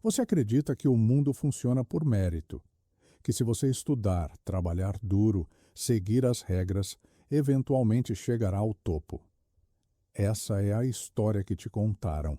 Você acredita que o mundo funciona por mérito, que se você estudar, trabalhar duro, seguir as regras, eventualmente chegará ao topo. Essa é a história que te contaram.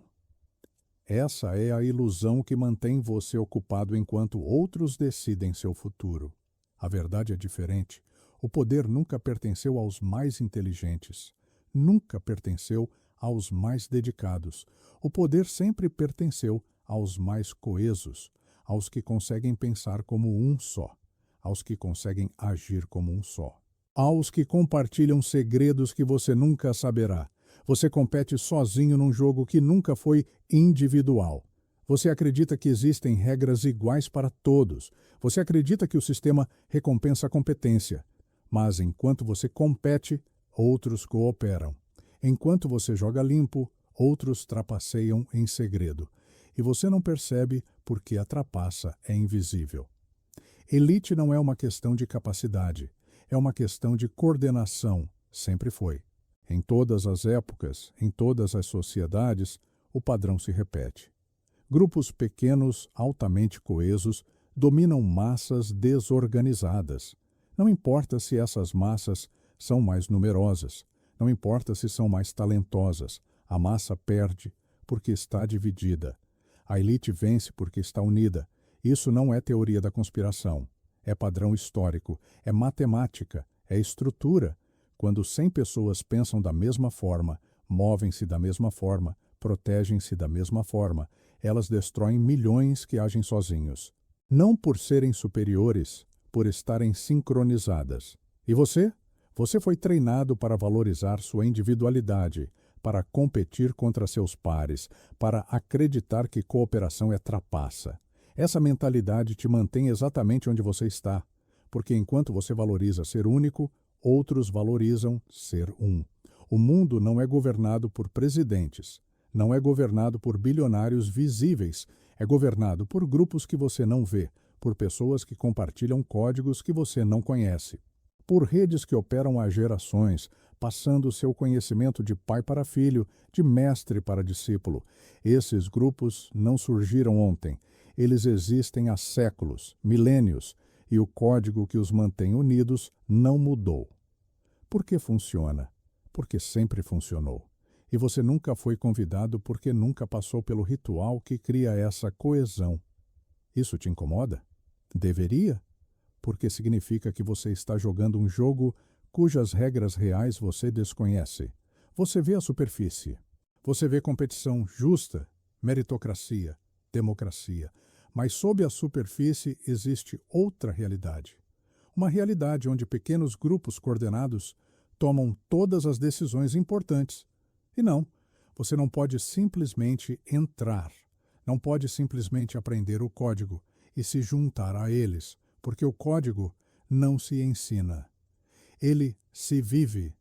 Essa é a ilusão que mantém você ocupado enquanto outros decidem seu futuro. A verdade é diferente. O poder nunca pertenceu aos mais inteligentes. Nunca pertenceu aos mais dedicados. O poder sempre pertenceu aos mais coesos, aos que conseguem pensar como um só, aos que conseguem agir como um só, aos que compartilham segredos que você nunca saberá. Você compete sozinho num jogo que nunca foi individual. Você acredita que existem regras iguais para todos. Você acredita que o sistema recompensa a competência. Mas enquanto você compete, outros cooperam. Enquanto você joga limpo, outros trapaceiam em segredo. E você não percebe porque a trapaça é invisível. Elite não é uma questão de capacidade. É uma questão de coordenação. Sempre foi. Em todas as épocas, em todas as sociedades, o padrão se repete. Grupos pequenos, altamente coesos, dominam massas desorganizadas. Não importa se essas massas são mais numerosas, não importa se são mais talentosas, a massa perde porque está dividida. A elite vence porque está unida. Isso não é teoria da conspiração. É padrão histórico, é matemática, é estrutura. Quando 100 pessoas pensam da mesma forma, movem-se da mesma forma, protegem-se da mesma forma, elas destroem milhões que agem sozinhos. Não por serem superiores, por estarem sincronizadas. E você? Você foi treinado para valorizar sua individualidade, para competir contra seus pares, para acreditar que cooperação é trapaça. Essa mentalidade te mantém exatamente onde você está, porque enquanto você valoriza ser único, outros valorizam ser um. O mundo não é governado por presidentes, não é governado por bilionários visíveis, é governado por grupos que você não vê, por pessoas que compartilham códigos que você não conhece, por redes que operam há gerações, passando seu conhecimento de pai para filho, de mestre para discípulo. Esses grupos não surgiram ontem, eles existem há séculos, milênios, e o código que os mantém unidos não mudou. Por que funciona? Porque sempre funcionou. E você nunca foi convidado porque nunca passou pelo ritual que cria essa coesão. Isso te incomoda? Deveria? Porque significa que você está jogando um jogo cujas regras reais você desconhece. Você vê a superfície. Você vê competição justa, meritocracia, democracia. Mas sob a superfície existe outra realidade. Uma realidade onde pequenos grupos coordenados tomam todas as decisões importantes. E não, você não pode simplesmente entrar, não pode simplesmente aprender o código e se juntar a eles, porque o código não se ensina. Ele se vive,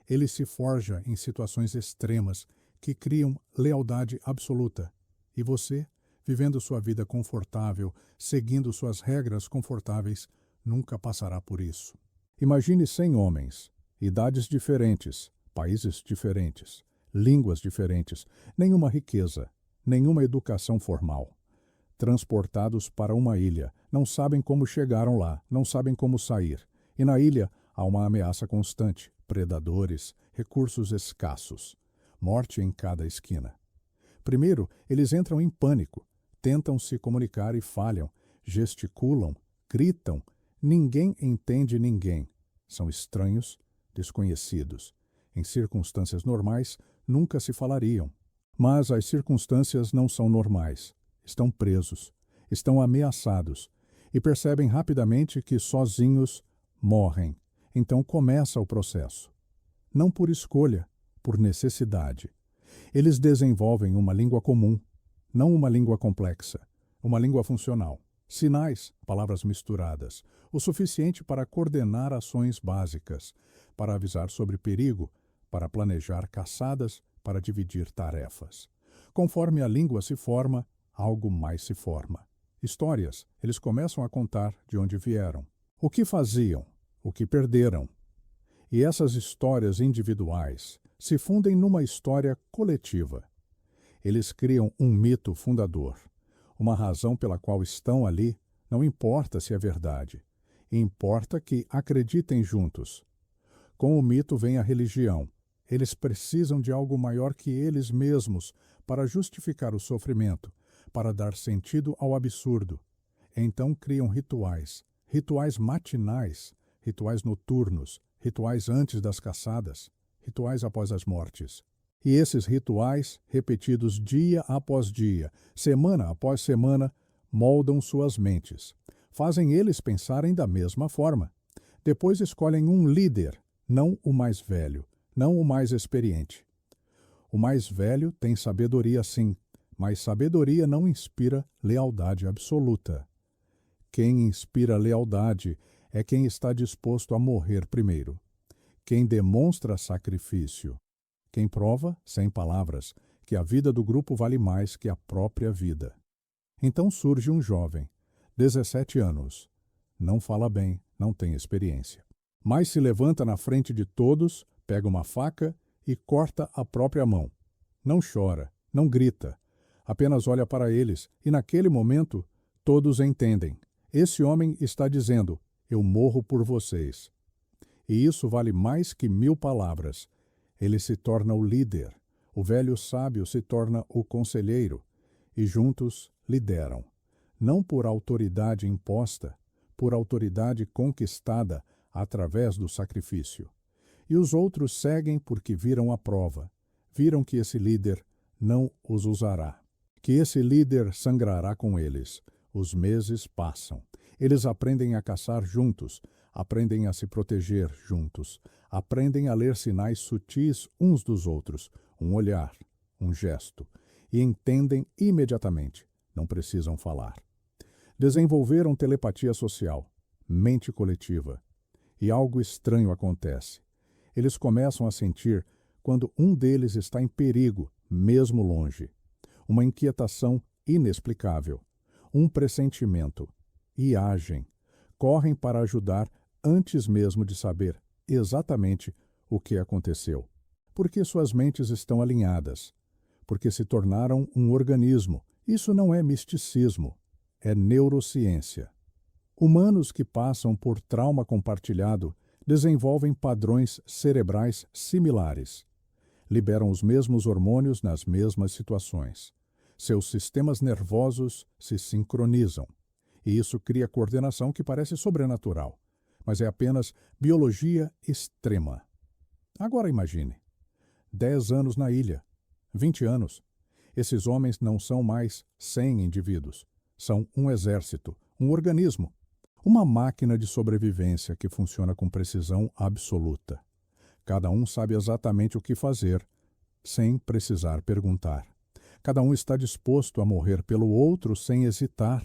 ele se forja em situações extremas que criam lealdade absoluta. E você, vivendo sua vida confortável, seguindo suas regras confortáveis, nunca passará por isso. Imagine 100 homens, idades diferentes, países diferentes, línguas diferentes, nenhuma riqueza, nenhuma educação formal. Transportados para uma ilha, não sabem como chegaram lá, não sabem como sair. E na ilha há uma ameaça constante, predadores, recursos escassos, morte em cada esquina. Primeiro, eles entram em pânico, tentam se comunicar e falham, gesticulam, gritam. Ninguém entende ninguém. São estranhos, desconhecidos. Em circunstâncias normais, nunca se falariam. Mas as circunstâncias não são normais. Estão presos, estão ameaçados e percebem rapidamente que sozinhos morrem. Então começa o processo. Não por escolha, por necessidade. Eles desenvolvem uma língua comum, não uma língua complexa, uma língua funcional. Sinais, palavras misturadas, o suficiente para coordenar ações básicas, para avisar sobre perigo, para planejar caçadas, para dividir tarefas. Conforme a língua se forma, algo mais se forma. Histórias, eles começam a contar de onde vieram, o que faziam, o que perderam. E essas histórias individuais se fundem numa história coletiva. Eles criam um mito fundador, uma razão pela qual estão ali, não importa se é verdade. Importa que acreditem juntos. Com o mito vem a religião. Eles precisam de algo maior que eles mesmos para justificar o sofrimento, para dar sentido ao absurdo. Então criam rituais, rituais matinais, rituais noturnos, rituais antes das caçadas, rituais após as mortes. E esses rituais, repetidos dia após dia, semana após semana, moldam suas mentes. Fazem eles pensarem da mesma forma. Depois escolhem um líder, não o mais velho, não o mais experiente. O mais velho tem sabedoria sim, mas sabedoria não inspira lealdade absoluta. Quem inspira lealdade é quem está disposto a morrer primeiro. Quem demonstra sacrifício. Quem prova, sem palavras, que a vida do grupo vale mais que a própria vida. Então surge um jovem, 17 anos. Não fala bem, não tem experiência. Mas se levanta na frente de todos, pega uma faca e corta a própria mão. Não chora, não grita. Apenas olha para eles e, naquele momento, todos entendem. Esse homem está dizendo, eu morro por vocês. E isso vale mais que 1000 palavras. Ele se torna o líder. O velho sábio se torna o conselheiro. E juntos lideram. Não por autoridade imposta, por autoridade conquistada através do sacrifício. E os outros seguem porque viram a prova. Viram que esse líder não os usará. Que esse líder sangrará com eles. Os meses passam. Eles aprendem a caçar juntos, aprendem a se proteger juntos, aprendem a ler sinais sutis uns dos outros, um olhar, um gesto, e entendem imediatamente, não precisam falar. Desenvolveram telepatia social, mente coletiva, e algo estranho acontece. Eles começam a sentir quando um deles está em perigo, mesmo longe. Uma inquietação inexplicável, um pressentimento, e agem, correm para ajudar antes mesmo de saber exatamente o que aconteceu. Porque suas mentes estão alinhadas, porque se tornaram um organismo. Isso não é misticismo, é neurociência. Humanos que passam por trauma compartilhado desenvolvem padrões cerebrais similares. Liberam os mesmos hormônios nas mesmas situações. Seus sistemas nervosos se sincronizam. E isso cria coordenação que parece sobrenatural, mas é apenas biologia extrema. Agora imagine. 10 anos na ilha, 20 anos. Esses homens não são mais 100 indivíduos. São um exército, um organismo. Uma máquina de sobrevivência que funciona com precisão absoluta. Cada um sabe exatamente o que fazer, sem precisar perguntar. Cada um está disposto a morrer pelo outro sem hesitar.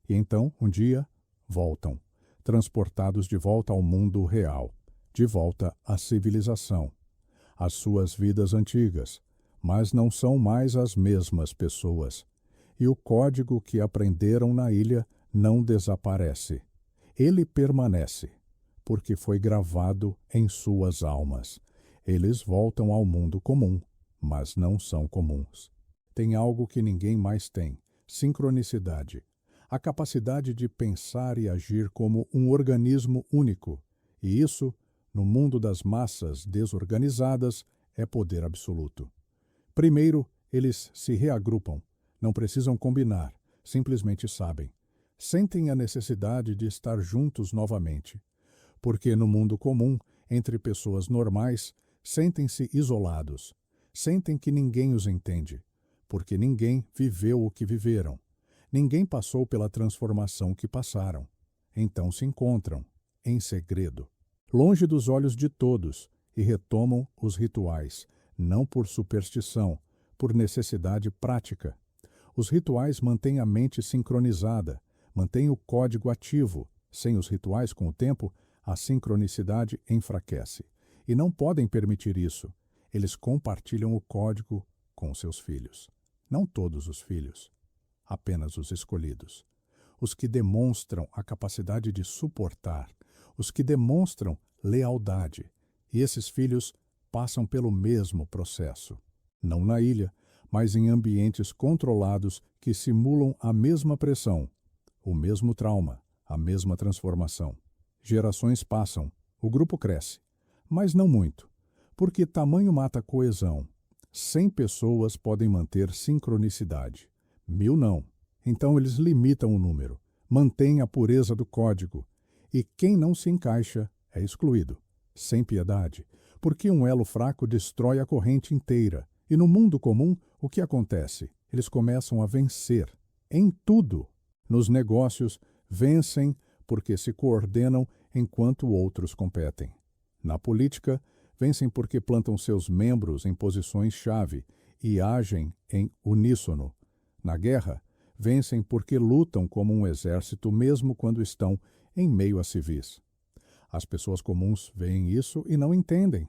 E então, um dia, voltam, transportados de volta ao mundo real, de volta à civilização, às suas vidas antigas, mas não são mais as mesmas pessoas. E o código que aprenderam na ilha não desaparece. Ele permanece, porque foi gravado em suas almas. Eles voltam ao mundo comum, mas não são comuns. Tem algo que ninguém mais tem: sincronicidade. A capacidade de pensar e agir como um organismo único. E isso, no mundo das massas desorganizadas, é poder absoluto. Primeiro, eles se reagrupam. Não precisam combinar, simplesmente sabem. Sentem a necessidade de estar juntos novamente. Porque no mundo comum, entre pessoas normais, sentem-se isolados. Sentem que ninguém os entende. Porque ninguém viveu o que viveram. Ninguém passou pela transformação que passaram. Então se encontram, em segredo, longe dos olhos de todos, e retomam os rituais, não por superstição, por necessidade prática. Os rituais mantêm a mente sincronizada, mantêm o código ativo. Sem os rituais, com o tempo, a sincronicidade enfraquece. E não podem permitir isso. Eles compartilham o código com seus filhos. Não todos os filhos. Apenas os escolhidos, os que demonstram a capacidade de suportar, os que demonstram lealdade. E esses filhos passam pelo mesmo processo. Não na ilha, mas em ambientes controlados que simulam a mesma pressão, o mesmo trauma, a mesma transformação. Gerações passam, o grupo cresce, mas não muito, porque tamanho mata coesão. 100 pessoas podem manter sincronicidade, 1000 não. Então eles limitam o número, mantêm a pureza do código, e quem não se encaixa é excluído, sem piedade, porque um elo fraco destrói a corrente inteira. E no mundo comum, o que acontece? Eles começam a vencer, em tudo. Nos negócios, vencem porque se coordenam enquanto outros competem. Na política, vencem porque plantam seus membros em posições-chave e agem em uníssono. Na guerra, vencem porque lutam como um exército mesmo quando estão em meio a civis. As pessoas comuns veem isso e não entendem.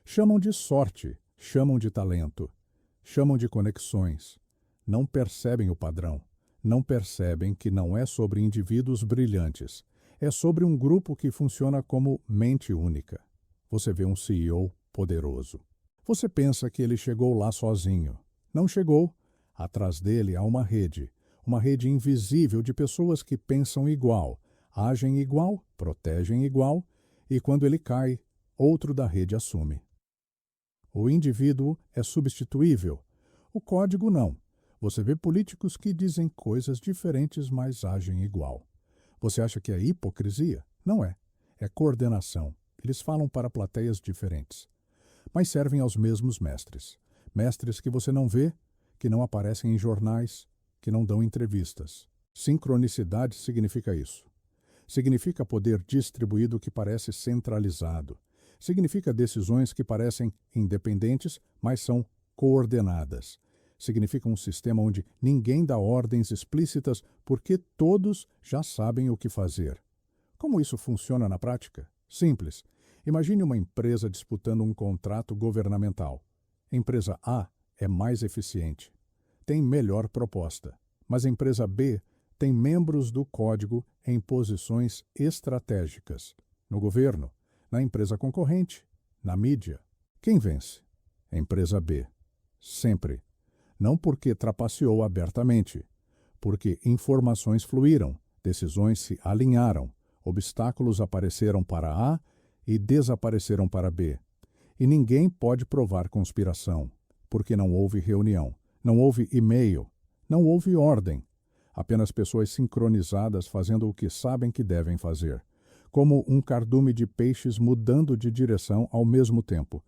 Chamam de sorte, chamam de talento, chamam de conexões. Não percebem o padrão. Não percebem que não é sobre indivíduos brilhantes. É sobre um grupo que funciona como mente única. Você vê um CEO poderoso. Você pensa que ele chegou lá sozinho. Não chegou. Atrás dele há uma rede invisível de pessoas que pensam igual, agem igual, protegem igual, e quando ele cai, outro da rede assume. O indivíduo é substituível. O código não. Você vê políticos que dizem coisas diferentes, mas agem igual. Você acha que é hipocrisia? Não é. É coordenação. Eles falam para plateias diferentes, mas servem aos mesmos mestres. Mestres que você não vê, que não aparecem em jornais, que não dão entrevistas. Sincronicidade significa isso. Significa poder distribuído que parece centralizado. Significa decisões que parecem independentes, mas são coordenadas. Significa um sistema onde ninguém dá ordens explícitas porque todos já sabem o que fazer. Como isso funciona na prática? Simples. Imagine uma empresa disputando um contrato governamental. A empresa A é mais eficiente, tem melhor proposta, mas a empresa B tem membros do código em posições estratégicas. No governo, na empresa concorrente, na mídia. Quem vence? A empresa B. Sempre. Não porque trapaceou abertamente, porque informações fluíram, decisões se alinharam, obstáculos apareceram para A e desapareceram para B. E ninguém pode provar conspiração, porque não houve reunião, não houve e-mail, não houve ordem. Apenas pessoas sincronizadas fazendo o que sabem que devem fazer, como um cardume de peixes mudando de direção ao mesmo tempo.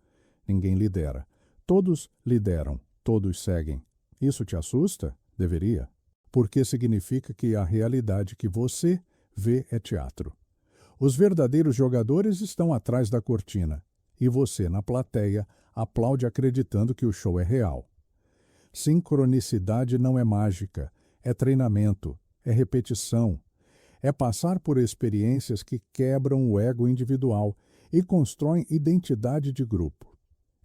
Ninguém lidera. Todos lideram, todos seguem. Isso te assusta? Deveria. Porque significa que a realidade que você vê é teatro. Os verdadeiros jogadores estão atrás da cortina, e você, na plateia, aplaude acreditando que o show é real. Sincronicidade não é mágica, é treinamento, é repetição, é passar por experiências que quebram o ego individual e constroem identidade de grupo.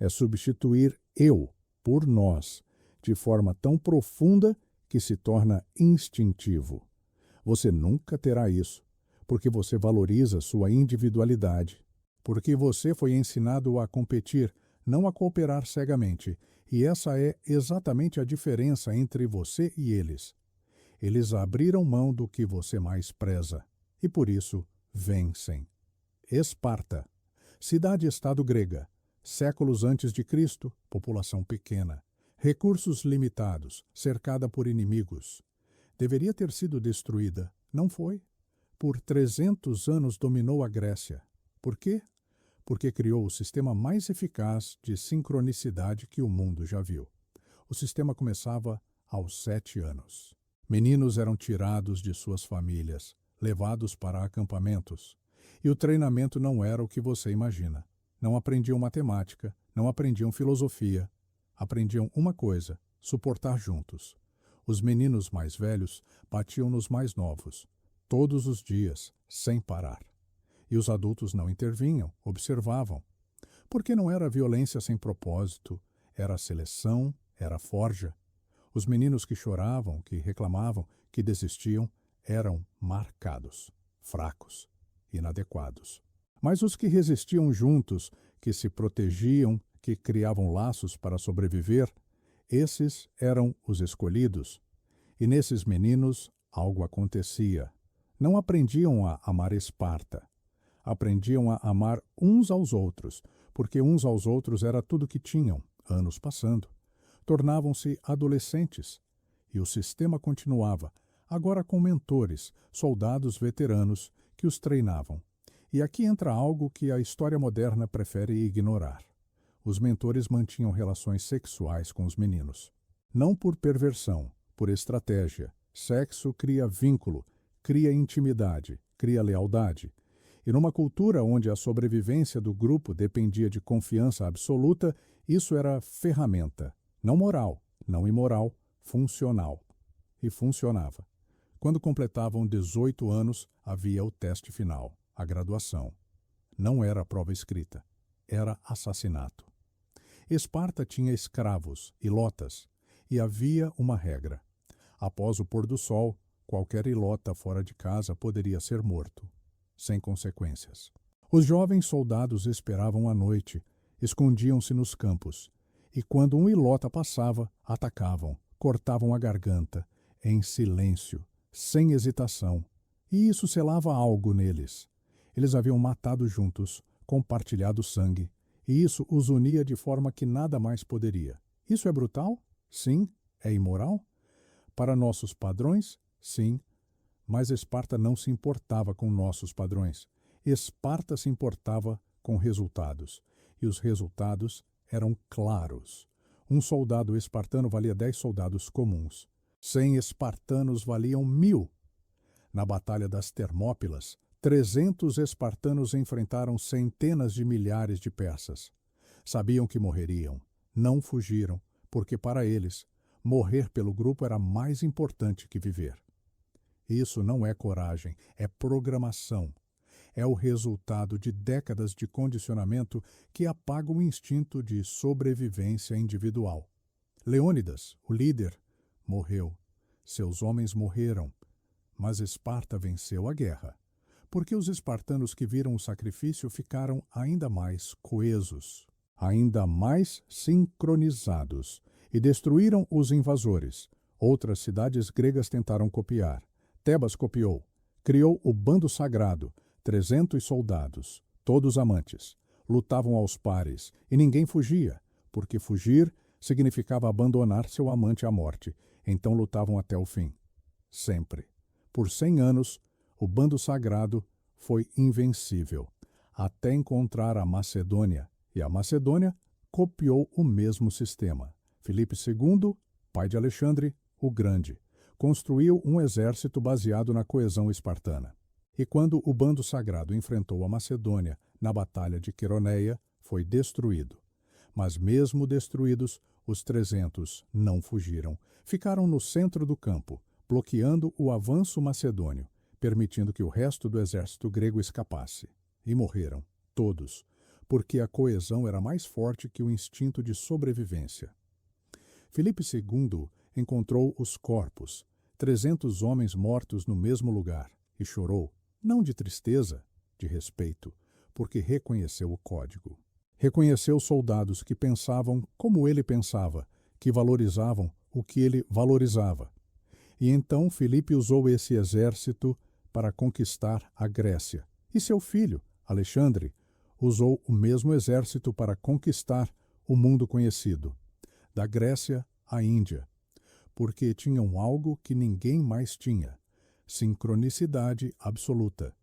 É substituir eu por nós, de forma tão profunda que se torna instintivo. Você nunca terá isso, porque você valoriza sua individualidade, porque você foi ensinado a competir, não a cooperar cegamente, e essa é exatamente a diferença entre você e eles. Eles abriram mão do que você mais preza, e por isso vencem. Esparta, cidade-estado grega, séculos antes de Cristo, população pequena, recursos limitados, cercada por inimigos. Deveria ter sido destruída, não foi? Por 300 anos dominou a Grécia. Por quê? Porque criou o sistema mais eficaz de sincronicidade que o mundo já viu. O sistema começava aos 7 anos. Meninos eram tirados de suas famílias, levados para acampamentos. E o treinamento não era o que você imagina. Não aprendiam matemática, não aprendiam filosofia. Aprendiam uma coisa: suportar juntos. Os meninos mais velhos batiam nos mais novos, todos os dias, sem parar. E os adultos não intervinham, observavam. Porque não era violência sem propósito, era seleção, era forja. Os meninos que choravam, que reclamavam, que desistiam, eram marcados, fracos, inadequados. Mas os que resistiam juntos, que se protegiam, que criavam laços para sobreviver, Esses eram os escolhidos, e nesses meninos algo acontecia. Não aprendiam a amar Esparta, aprendiam a amar uns aos outros, porque uns aos outros era tudo que tinham, anos passando. Tornavam-se adolescentes, e o sistema continuava, agora com mentores, soldados veteranos que os treinavam. E aqui entra algo que a história moderna prefere ignorar. Os mentores mantinham relações sexuais com os meninos. Não por perversão, por estratégia. Sexo cria vínculo, cria intimidade, cria lealdade. E numa cultura onde a sobrevivência do grupo dependia de confiança absoluta, isso era ferramenta, não moral, não imoral, funcional. E funcionava. Quando completavam 18 anos, havia o teste final, a graduação. Não era prova escrita, era assassinato. Esparta tinha escravos, ilotas, e havia uma regra. Após o pôr do sol, qualquer ilota fora de casa poderia ser morto, sem consequências. Os jovens soldados esperavam a noite, escondiam-se nos campos, e quando um ilota passava, atacavam, cortavam a garganta, em silêncio, sem hesitação. E isso selava algo neles. Eles haviam matado juntos, compartilhado sangue, e isso os unia de forma que nada mais poderia. Isso é brutal? Sim. É imoral? Para nossos padrões? Sim. Mas Esparta não se importava com nossos padrões. Esparta se importava com resultados. E os resultados eram claros. Um soldado espartano valia 10 soldados comuns. 100 espartanos valiam 1000. Na Batalha das Termópilas, 300 espartanos enfrentaram centenas de milhares de persas. Sabiam que morreriam. Não fugiram, porque para eles, morrer pelo grupo era mais importante que viver. Isso não é coragem, é programação. É o resultado de décadas de condicionamento que apaga o instinto de sobrevivência individual. Leônidas, o líder, morreu. Seus homens morreram. Mas Esparta venceu a guerra, porque os espartanos que viram o sacrifício ficaram ainda mais coesos, ainda mais sincronizados, e destruíram os invasores. Outras cidades gregas tentaram copiar. Tebas copiou. Criou o bando sagrado, 300 soldados, todos amantes. Lutavam aos pares, e ninguém fugia, porque fugir significava abandonar seu amante à morte. Então lutavam até o fim. Sempre. Por 100 anos, o bando sagrado foi invencível, até encontrar a Macedônia, e a Macedônia copiou o mesmo sistema. Filipe II, pai de Alexandre o Grande, construiu um exército baseado na coesão espartana. E quando o bando sagrado enfrentou a Macedônia na Batalha de Queroneia, foi destruído. Mas mesmo destruídos, os 300 não fugiram. Ficaram no centro do campo, bloqueando o avanço macedônio, permitindo que o resto do exército grego escapasse. E morreram, todos, porque a coesão era mais forte que o instinto de sobrevivência. Filipe II encontrou os corpos, 300 homens mortos no mesmo lugar, e chorou, não de tristeza, de respeito, porque reconheceu o código. Reconheceu soldados que pensavam como ele pensava, que valorizavam o que ele valorizava. E então Filipe usou esse exército para conquistar a Grécia. E seu filho, Alexandre, usou o mesmo exército para conquistar o mundo conhecido, da Grécia à Índia, porque tinham algo que ninguém mais tinha: sincronicidade absoluta.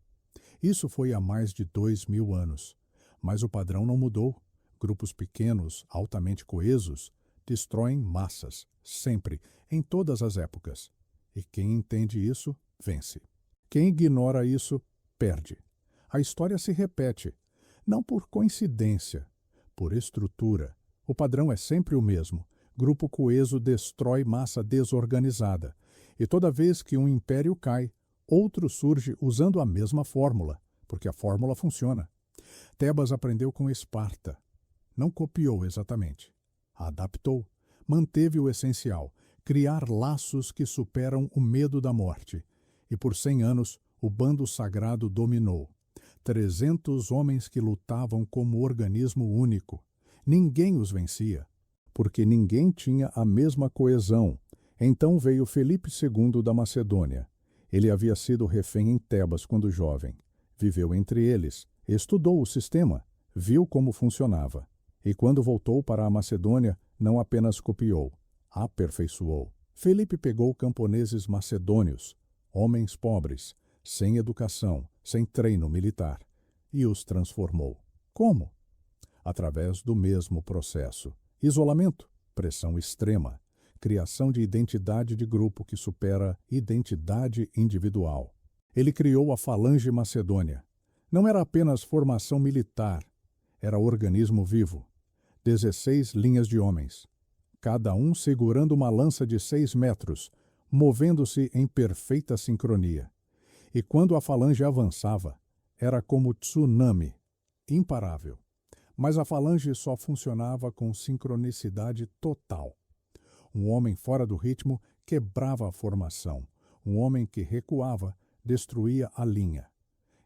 Isso foi há mais de 2000 anos, mas o padrão não mudou. Grupos pequenos, altamente coesos, destroem massas, sempre, em todas as épocas. E quem entende isso, vence. Quem ignora isso, perde. A história se repete, não por coincidência, por estrutura. O padrão é sempre o mesmo. Grupo coeso destrói massa desorganizada. E toda vez que um império cai, outro surge usando a mesma fórmula, porque a fórmula funciona. Tebas aprendeu com Esparta. Não copiou exatamente. Adaptou. Manteve o essencial: criar laços que superam o medo da morte. E por 100 anos, o bando sagrado dominou. 300 homens que lutavam como organismo único. Ninguém os vencia. porque ninguém tinha a mesma coesão. Então veio Filipe II da Macedônia. Ele havia sido refém em Tebas quando jovem. Viveu entre eles, estudou o sistema, viu como funcionava. E quando voltou para a Macedônia, não apenas copiou, aperfeiçoou. Filipe pegou camponeses macedônios, homens pobres, sem educação, sem treino militar, e os transformou. Como? Através do mesmo processo. Isolamento, pressão extrema, criação de identidade de grupo que supera identidade individual. Ele criou a Falange Macedônia. Não era apenas formação militar, era organismo vivo. 16 linhas de homens, cada um segurando uma lança de 6 metros, movendo-se em perfeita sincronia. E quando a falange avançava, era como tsunami, imparável. Mas a falange só funcionava com sincronicidade total. Um homem fora do ritmo quebrava a formação. Um homem que recuava destruía a linha.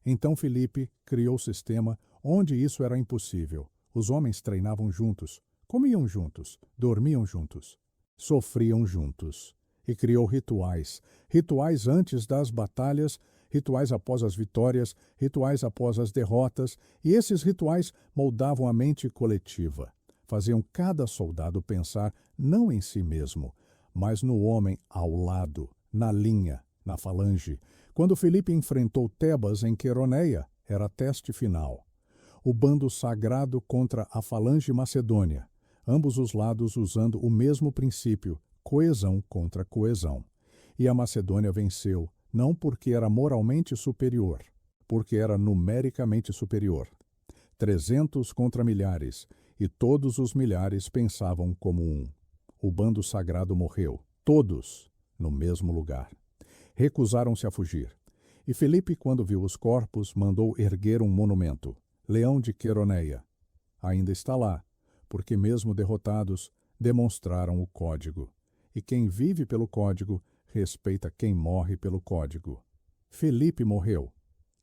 Então Filipe criou o sistema onde isso era impossível. Os homens treinavam juntos, comiam juntos, dormiam juntos, sofriam juntos. E criou rituais. Rituais antes das batalhas, rituais após as vitórias, rituais após as derrotas. E esses rituais moldavam a mente coletiva. Faziam cada soldado pensar não em si mesmo, mas no homem ao lado, na linha, na falange. Quando Filipe enfrentou Tebas em Queroneia, era teste final. O bando sagrado contra a falange macedônia, ambos os lados usando o mesmo princípio, coesão contra coesão. E a Macedônia venceu, não porque era moralmente superior, porque era numericamente superior. 300 contra milhares, e todos os milhares pensavam como um. O bando sagrado morreu, todos no mesmo lugar. Recusaram-se a fugir. E Filipe, quando viu os corpos, mandou erguer um monumento. Leão de Queroneia. Ainda está lá, porque mesmo derrotados, demonstraram o código. E quem vive pelo código, respeita quem morre pelo código. Filipe morreu.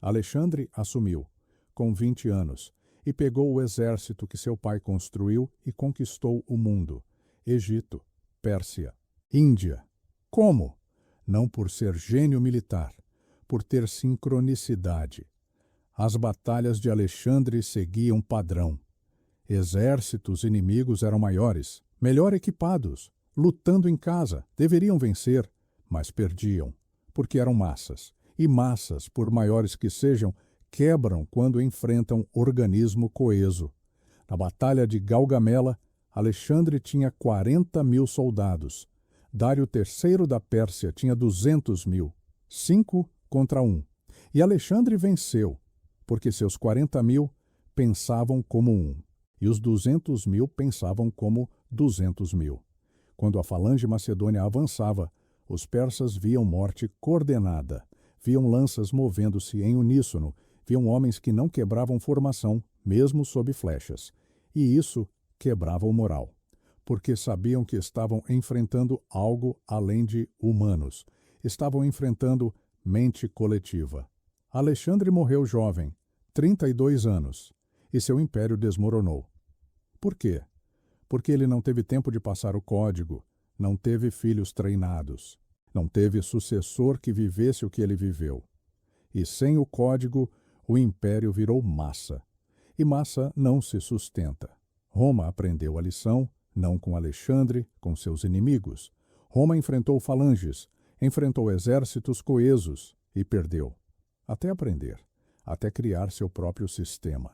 Alexandre assumiu, com 20 anos, e pegou o exército que seu pai construiu e conquistou o mundo. Egito, Pérsia, Índia. Como? Não por ser gênio militar, por ter sincronicidade. As batalhas de Alexandre seguiam padrão. Exércitos inimigos eram maiores, melhor equipados, lutando em casa, deveriam vencer, mas perdiam, porque eram massas. E massas, por maiores que sejam, quebram quando enfrentam organismo coeso. Na Batalha de Gaugamela, Alexandre tinha 40.000 soldados. Dário III da Pérsia tinha 200.000, 5 contra 1. E Alexandre venceu, porque seus 40.000 pensavam como um, e os 200.000 pensavam como 200.000. Quando a falange macedônia avançava, os persas viam morte coordenada, viam lanças movendo-se em uníssono, viam homens que não quebravam formação, mesmo sob flechas. E isso quebrava o moral, porque sabiam que estavam enfrentando algo além de humanos. Estavam enfrentando mente coletiva. Alexandre morreu jovem, 32 anos, e seu império desmoronou. Por quê? Porque ele não teve tempo de passar o código, não teve filhos treinados, não teve sucessor que vivesse o que ele viveu. E sem o código, o império virou massa. E massa não se sustenta. Roma aprendeu a lição, não com Alexandre, com seus inimigos. Roma enfrentou falanges, enfrentou exércitos coesos e perdeu. Até aprender, até criar seu próprio sistema.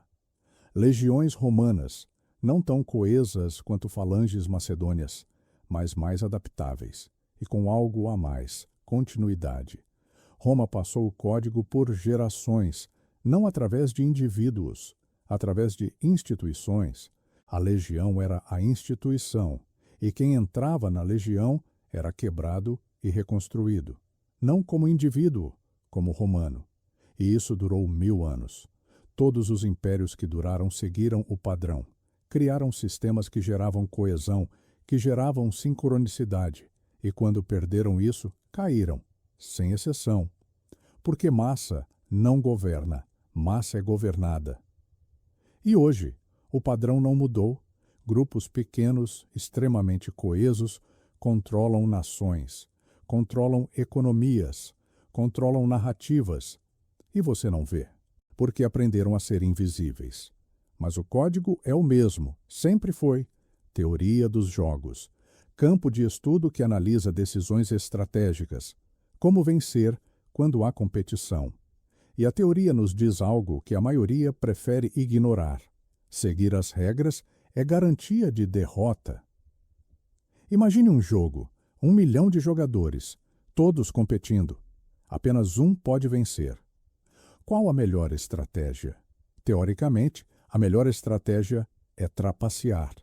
Legiões romanas, não tão coesas quanto falanges macedônias, mas mais adaptáveis e com algo a mais, continuidade. Roma passou o código por gerações, não através de indivíduos, através de instituições. A legião era a instituição, e quem entrava na legião era quebrado e reconstruído, não como indivíduo, como romano. E isso durou 1000 anos. Todos os impérios que duraram seguiram o padrão. Criaram sistemas que geravam coesão, que geravam sincronicidade, e quando perderam isso, caíram, sem exceção. Porque massa não governa, massa é governada. E hoje, o padrão não mudou. Grupos pequenos, extremamente coesos, controlam nações, controlam economias, controlam narrativas. E você não vê, porque aprenderam a ser invisíveis. Mas o código é o mesmo, sempre foi. Teoria dos jogos. Campo de estudo que analisa decisões estratégicas. Como vencer quando há competição. E a teoria nos diz algo que a maioria prefere ignorar. Seguir as regras é garantia de derrota. Imagine um jogo, 1 milhão de jogadores, todos competindo. Apenas um pode vencer. Qual a melhor estratégia? Teoricamente, a melhor estratégia é trapacear.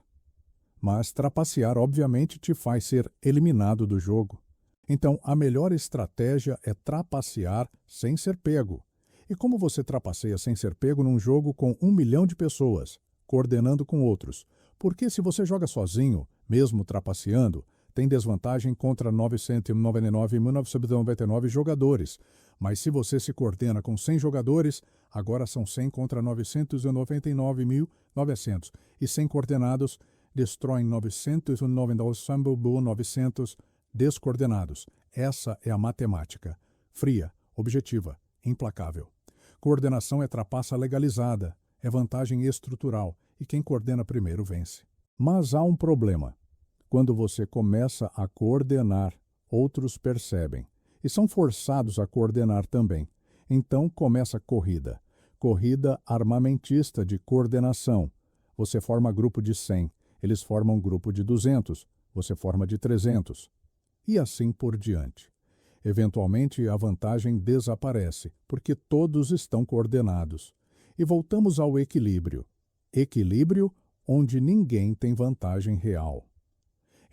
Mas trapacear, obviamente, te faz ser eliminado do jogo. Então, a melhor estratégia é trapacear sem ser pego. E como você trapaceia sem ser pego num jogo com 1 milhão de pessoas, coordenando com outros? Porque se você joga sozinho, mesmo trapaceando, tem desvantagem contra 999.999 jogadores. Mas se você se coordena com 100 jogadores, agora são 100 contra 999.900. E 100 coordenados destroem 999 descoordenados. Essa é a matemática. Fria, objetiva, implacável. Coordenação é trapaça legalizada, é vantagem estrutural, e quem coordena primeiro vence. Mas há um problema. Quando você começa a coordenar, outros percebem, e são forçados a coordenar também. Então começa a corrida. Corrida armamentista de coordenação. Você forma grupo de 100, eles formam grupo de 200, você forma de 300. E assim por diante. Eventualmente, a vantagem desaparece, porque todos estão coordenados. E voltamos ao equilíbrio. Equilíbrio onde ninguém tem vantagem real.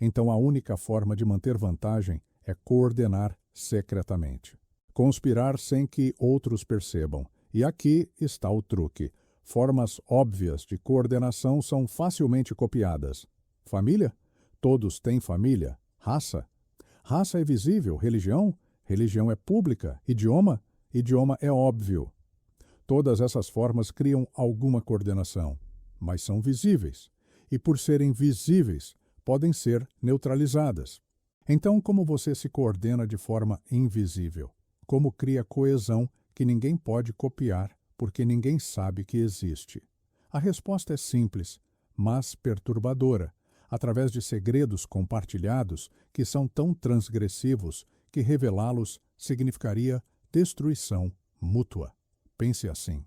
Então, a única forma de manter vantagem é coordenar secretamente. Conspirar sem que outros percebam. E aqui está o truque. Formas óbvias de coordenação são facilmente copiadas. Família? Todos têm família. Raça? Raça é visível. Religião? Religião é pública. Idioma? Idioma é óbvio. Todas essas formas criam alguma coordenação, mas são visíveis. E por serem visíveis, podem ser neutralizadas. Então, como você se coordena de forma invisível? Como cria coesão que ninguém pode copiar, porque ninguém sabe que existe? A resposta é simples, mas perturbadora, através de segredos compartilhados que são tão transgressivos que revelá-los significaria destruição mútua. Pense assim: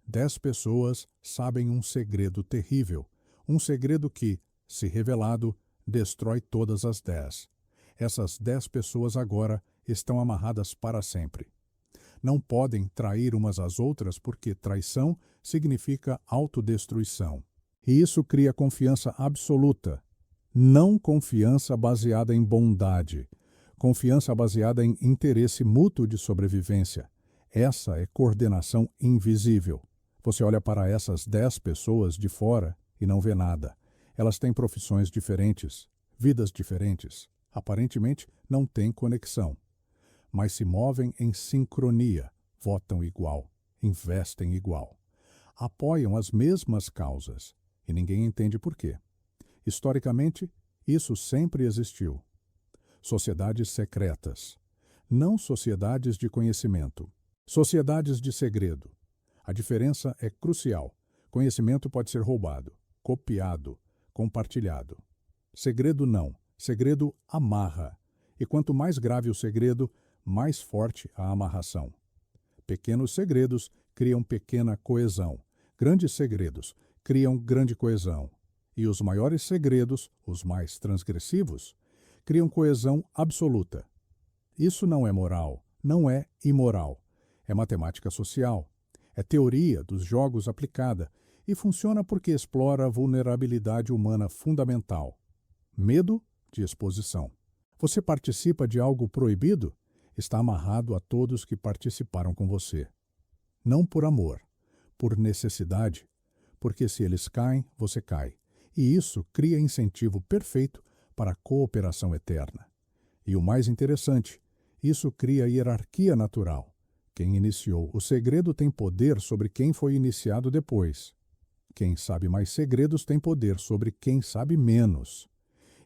10 pessoas sabem um segredo terrível, um segredo que, se revelado, destrói todas as 10. Essas 10 pessoas agora estão amarradas para sempre. Não podem trair umas às outras porque traição significa autodestruição. E isso cria confiança absoluta. Não confiança baseada em bondade. Confiança baseada em interesse mútuo de sobrevivência. Essa é coordenação invisível. Você olha para essas 10 pessoas de fora e não vê nada. Elas têm profissões diferentes, vidas diferentes. Aparentemente não têm conexão. Mas se movem em sincronia, votam igual, investem igual. Apoiam as mesmas causas. E ninguém entende por quê. Historicamente, isso sempre existiu. Sociedades secretas. Não sociedades de conhecimento. Sociedades de segredo. A diferença é crucial. Conhecimento pode ser roubado, copiado, compartilhado. Segredo não. Segredo amarra. E quanto mais grave o segredo, mais forte a amarração. Pequenos segredos criam pequena coesão. Grandes segredos criam grande coesão. E os maiores segredos, os mais transgressivos, criam coesão absoluta. Isso não é moral, não é imoral. É matemática social. É teoria dos jogos aplicada e funciona porque explora a vulnerabilidade humana fundamental. Medo de exposição. Você participa de algo proibido? Está amarrado a todos que participaram com você. Não por amor, por necessidade, porque se eles caem, você cai. E isso cria incentivo perfeito para a cooperação eterna. E o mais interessante, isso cria hierarquia natural. Quem iniciou o segredo tem poder sobre quem foi iniciado depois. quem sabe mais segredos tem poder sobre quem sabe menos.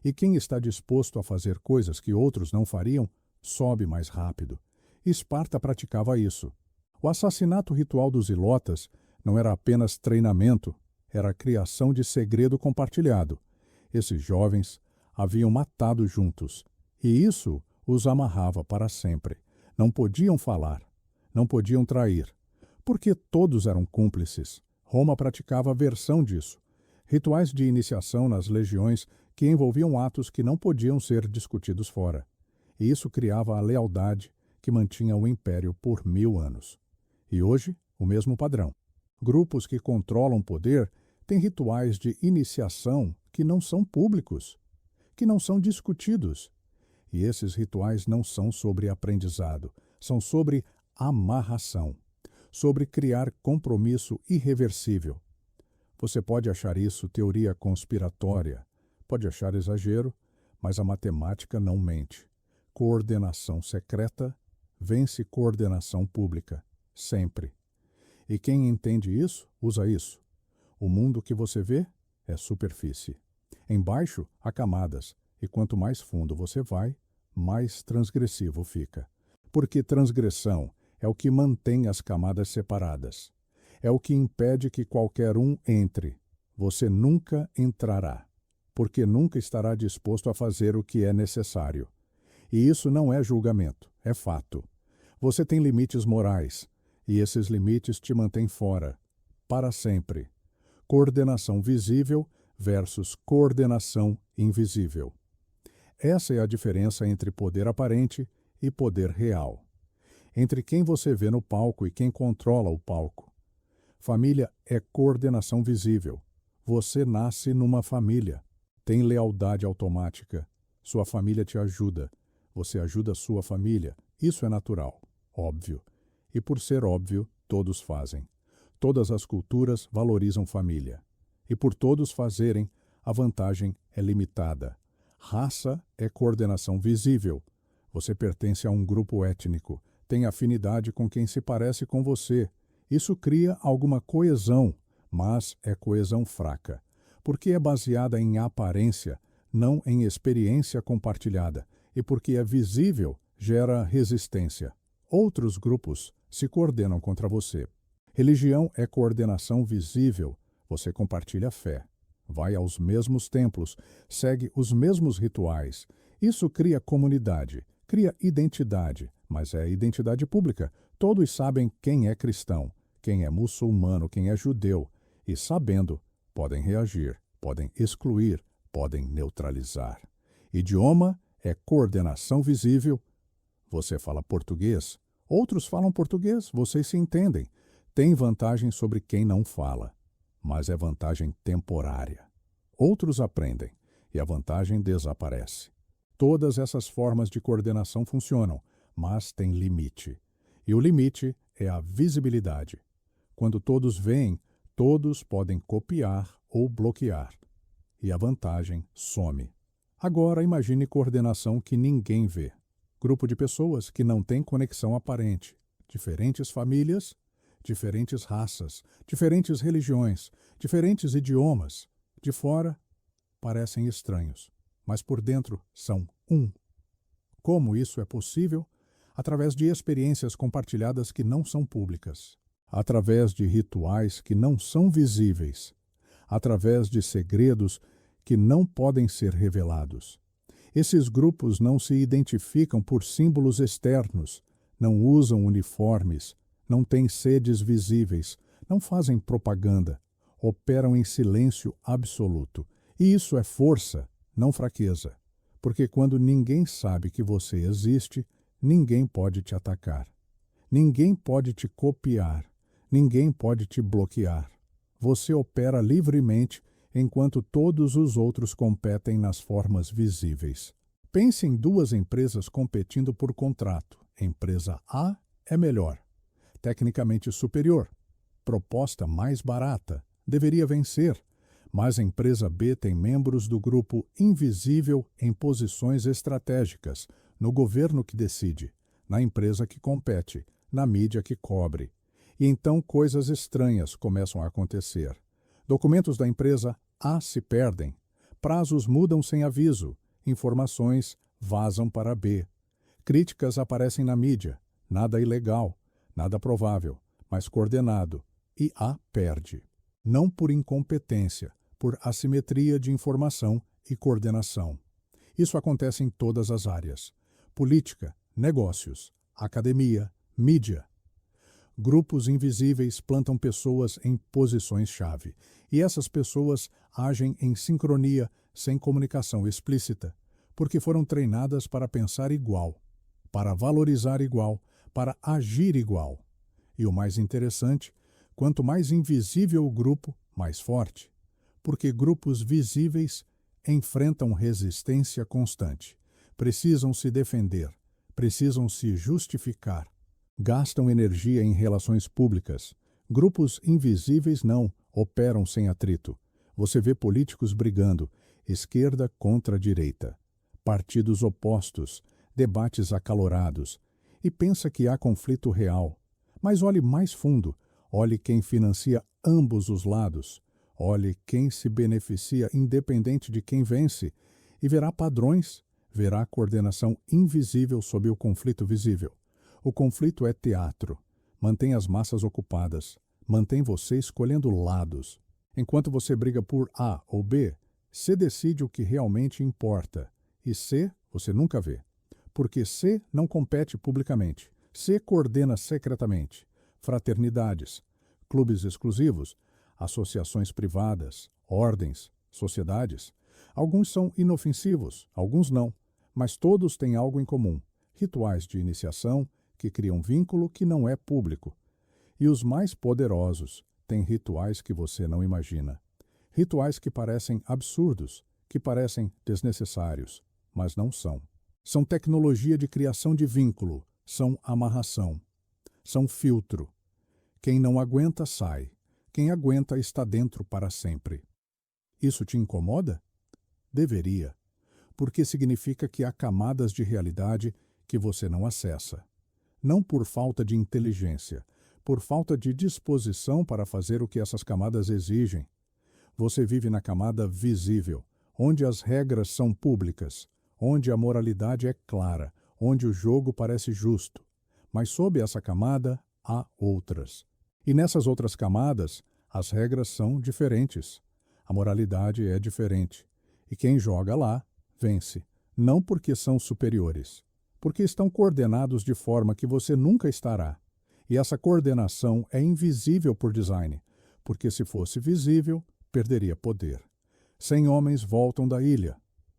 E quem está disposto a fazer coisas que outros não fariam, sobe mais rápido. Esparta praticava isso. O assassinato ritual dos ilotas não era apenas treinamento, era a criação de segredo compartilhado. Esses jovens haviam matado juntos, e isso os amarrava para sempre. Não podiam falar, não podiam trair, porque todos eram cúmplices. Roma praticava a versão disso. Rituais de iniciação nas legiões que envolviam atos que não podiam ser discutidos fora. E isso criava a lealdade que mantinha o império por 1000 anos. E hoje, o mesmo padrão. Grupos que controlam o poder têm rituais de iniciação que não são públicos, que não são discutidos. E esses rituais não são sobre aprendizado, são sobre amarração, sobre criar compromisso irreversível. Você pode achar isso teoria conspiratória, pode achar exagero, mas a matemática não mente. Coordenação secreta vence coordenação pública, sempre. E quem entende isso, usa isso. O mundo que você vê é superfície. Embaixo há camadas, e quanto mais fundo você vai, mais transgressivo fica. Porque transgressão é o que mantém as camadas separadas. É o que impede que qualquer um entre. Você nunca entrará, porque nunca estará disposto a fazer o que é necessário. E isso não é julgamento, é fato. Você tem limites morais, e esses limites te mantêm fora, para sempre. Coordenação visível versus coordenação invisível. Essa é a diferença entre poder aparente e poder real. Entre quem você vê no palco e quem controla o palco. Família é coordenação visível. Você nasce numa família. Tem lealdade automática. Sua família te ajuda. Você ajuda a sua família. Isso é natural, óbvio. E por ser óbvio, todos fazem. Todas as culturas valorizam família. E por todos fazerem, a vantagem é limitada. Raça é coordenação visível. Você pertence a um grupo étnico. Tem afinidade com quem se parece com você. Isso cria alguma coesão, mas é coesão fraca, porque é baseada em aparência, não em experiência compartilhada, e porque é visível, gera resistência. Outros grupos se coordenam contra você. Religião é coordenação visível. Você compartilha fé, vai aos mesmos templos, segue os mesmos rituais. Isso cria comunidade, cria identidade, mas é identidade pública. Todos sabem quem é cristão, quem é muçulmano, quem é judeu. E sabendo, podem reagir, podem excluir, podem neutralizar. Idioma é coordenação visível. Você fala português, outros falam português, vocês se entendem. Tem vantagem sobre quem não fala, mas é vantagem temporária. Outros aprendem e a vantagem desaparece. Todas essas formas de coordenação funcionam, mas tem limite. E o limite é a visibilidade. Quando todos veem, todos podem copiar ou bloquear. E a vantagem some. Agora imagine coordenação que ninguém vê. Grupo de pessoas que não têm conexão aparente. Diferentes famílias, diferentes raças, diferentes religiões, diferentes idiomas. De fora, parecem estranhos, mas por dentro são um. Como isso é possível? Através de experiências compartilhadas que não são públicas. Através de rituais que não são visíveis. Através de segredos que não podem ser revelados. Esses grupos não se identificam por símbolos externos, não usam uniformes, não têm sedes visíveis, não fazem propaganda, operam em silêncio absoluto. E isso é força, não fraqueza, porque quando ninguém sabe que você existe, ninguém pode te atacar. Ninguém pode te copiar, ninguém pode te bloquear. Você opera livremente enquanto todos os outros competem nas formas visíveis. Pense em duas empresas competindo por contrato. Empresa A é melhor, tecnicamente superior, proposta mais barata, deveria vencer, mas a empresa B tem membros do grupo invisível em posições estratégicas, no governo que decide, na empresa que compete, na mídia que cobre. E então coisas estranhas começam a acontecer. Documentos da empresa A se perdem. Prazos mudam sem aviso. Informações vazam para B. Críticas aparecem na mídia. Nada ilegal, nada provável, mas coordenado. E A perde. Não por incompetência, por assimetria de informação e coordenação. Isso acontece em todas as áreas: política, negócios, academia, mídia. Grupos invisíveis plantam pessoas em posições-chave, e essas pessoas agem em sincronia, sem comunicação explícita, porque foram treinadas para pensar igual, para valorizar igual, para agir igual. E o mais interessante, quanto mais invisível o grupo, mais forte, porque grupos visíveis enfrentam resistência constante, precisam se defender, precisam se justificar, gastam energia em relações públicas. Grupos invisíveis não operam sem atrito. Você vê políticos brigando, esquerda contra direita, partidos opostos, debates acalorados, e pensa que há conflito real. Mas olhe mais fundo, olhe quem financia ambos os lados, olhe quem se beneficia independente de quem vence, e verá padrões, verá coordenação invisível sob o conflito visível. O conflito é teatro, mantém as massas ocupadas, mantém você escolhendo lados. Enquanto você briga por A ou B, C decide o que realmente importa, e C você nunca vê, porque C não compete publicamente, C coordena secretamente. Fraternidades, clubes exclusivos, associações privadas, ordens, sociedades. Alguns são inofensivos, alguns não, mas todos têm algo em comum: rituais de iniciação que criam vínculo que não é público. E os mais poderosos têm rituais que você não imagina. Rituais que parecem absurdos, que parecem desnecessários, mas não são. São tecnologia de criação de vínculo, são amarração, são filtro. Quem não aguenta, sai. Quem aguenta está dentro para sempre. Isso te incomoda? Deveria, porque significa que há camadas de realidade que você não acessa. Não por falta de inteligência, por falta de disposição para fazer o que essas camadas exigem. Você vive na camada visível, onde as regras são públicas, onde a moralidade é clara, onde o jogo parece justo. Mas sob essa camada há outras. E nessas outras camadas, as regras são diferentes. A moralidade é diferente. E quem joga lá, vence. Não porque são superiores, porque estão coordenados de forma que você nunca estará. E essa coordenação é invisível por design, porque se fosse visível, perderia poder. 100 homens voltam da ilha,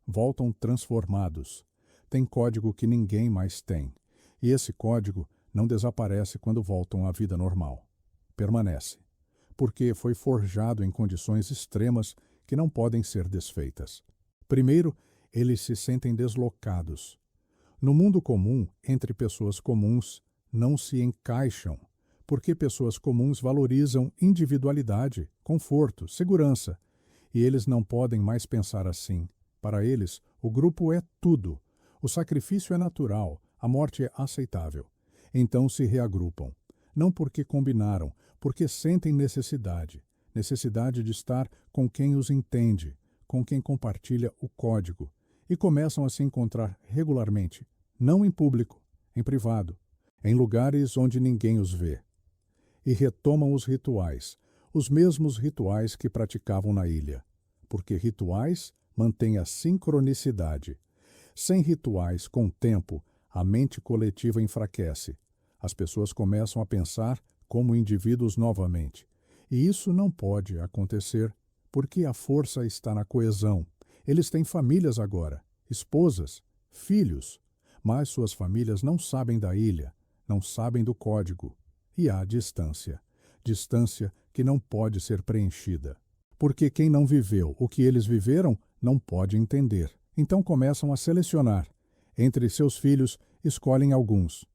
voltam transformados. Tem código que ninguém mais tem. E esse código não desaparece quando voltam à vida normal. Permanece, porque foi forjado em condições extremas que não podem ser desfeitas. Primeiro, eles se sentem deslocados. No mundo comum, entre pessoas comuns, não se encaixam, porque pessoas comuns valorizam individualidade, conforto, segurança, e eles não podem mais pensar assim. Para eles, o grupo é tudo. O sacrifício é natural, a morte é aceitável. Então se reagrupam. Não porque combinaram, porque sentem necessidade. Necessidade de estar com quem os entende, com quem compartilha o código. E começam a se encontrar regularmente, não em público, em privado, em lugares onde ninguém os vê. E retomam os rituais, os mesmos rituais que praticavam na ilha. Porque rituais mantêm a sincronicidade. Sem rituais, com o tempo, a mente coletiva enfraquece. As pessoas começam a pensar como indivíduos novamente. E isso não pode acontecer, porque a força está na coesão. Eles têm famílias agora, esposas, filhos, mas suas famílias não sabem da ilha, não sabem do código. E há distância. Distância que não pode ser preenchida. Porque quem não viveu o que eles viveram não pode entender. Então começam a selecionar. Entre seus filhos, escolhem alguns.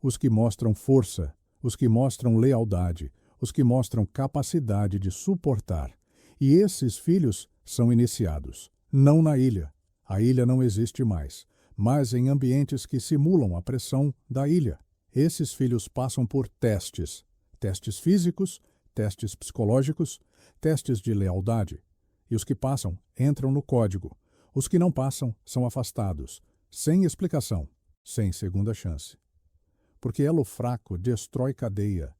Os que mostram força, os que mostram lealdade, os que mostram capacidade de suportar. E esses filhos são iniciados. Não na ilha. A ilha não existe mais, mas em ambientes que simulam a pressão da ilha. Esses filhos passam por testes. Testes físicos, testes psicológicos, testes de lealdade. E os que passam entram no código. Os que não passam são afastados, sem explicação, sem segunda chance. Porque elo fraco destrói cadeia.